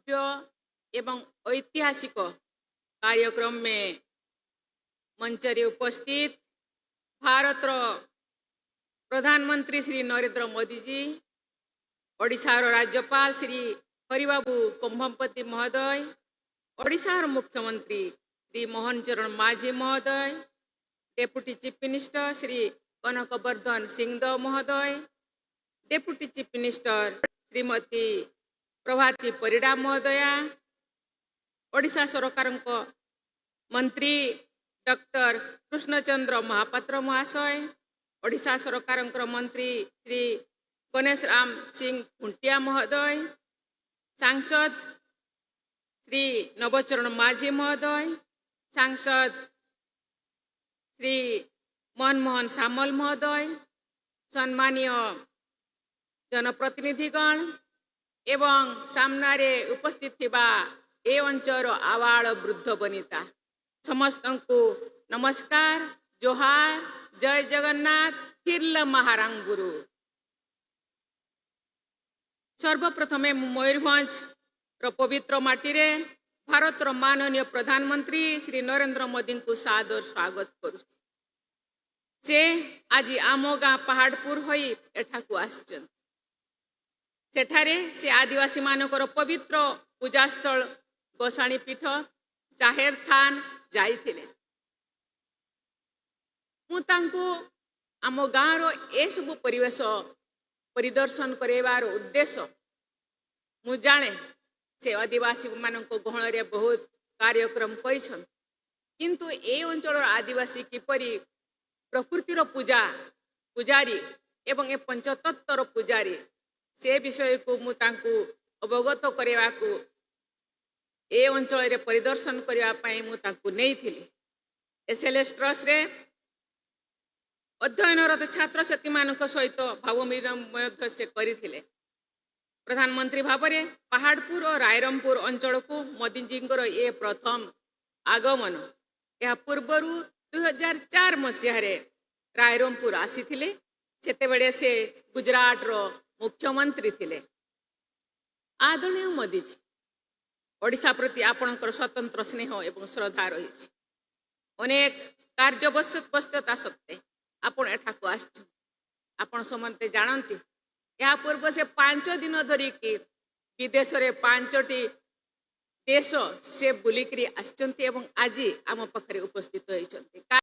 भव्य एवं ऐतिहासिक कार्यक्रम में मंच रे उपस्थित भारत प्रधानमंत्री श्री नरेंद्र मोदी जी, ओडिशा राज्यपाल श्री हरिबाबू कुंभमपति महोदय, ओडिशा मुख्यमंत्री श्री मोहन चरण माझी महोदय, deputy chief minister Shri Kanakvardhan Singhdeo महोदय, deputy chief minister Shrimati Prabhati Parida महोदया, ओडिशा सरकार मंत्री डॉक्टर कृष्णचंद्र महापात्र महाशय, ओडिशा सरकार मंत्री श्री गणेश राम सिंह खुंटिया महोदय, सांसद श्री नवचरण माझी महोदय, सांसद श्री मनमोहन सामल महोदय, सम्मानीय जनप्रतिनिधिगण एवं सामने उपस्थित थिबा ए अंचल आवाड़ वृद्ध बनिता समस्त को नमस्कार, जोहार, जय जगन्नाथ, हिरल महारांग गुरु। सर्वप्रथमे मयूरभंज पवित्र माटी रे भारत माननीय प्रधानमंत्री श्री नरेंद्र मोदी को सादर स्वागत करू। से आज आम गाँ पहाड़पुर होई एठाकू आछन। सेठारे से आदिवासी मानकर पवित्र पूजास्थल गोसाणी पीठ जाहेर थान जाइथिले। मु तांको आम गाँव रो ए सब परिवेश परिदर्शन करेबार उद्देश्य मु जाने से आदिवासी मानक गहण रे बहुत कार्यक्रम कइछन, किंतु ए अंचल आदिवासी किपरि प्रकृतिर पूजा पुजारी एवं ए पंचतत्वर पुजारी से विषय को मु तांको अवगत करेवा को ए अंचल रे परिदर्शन करिया पई मु तांको नेइथिली। एसएलएस ट्रस्ट रे अध्ययनरत छात्र छात्री मानक सहित भाव विनिमय से करिथिले। प्रधानमंत्री भावरे पहाड़पुर और रायरंगपुर अंचल को मोदी जी ये प्रथम आगमन। यह पूर्वर 2004 मसीह रायरंगपुर आसीथिले। सेतेबेले से गुजरात रो मुख्यमंत्री थिले। आदरणीय मोदी जी, ओडिशा प्रति आपणकर स्वतंत्र स्नेह एवं श्रद्धा रही। अनेक कार्यव्यस्तता सत्ते आपण एठाकू आछन। आपण समस्ते जानती या पूर्व से 5 दिन धरिकी विदेश रे 5टी देश से बुलिकी आछंती एवं आज आम पाखरे उपस्थित होइछंती।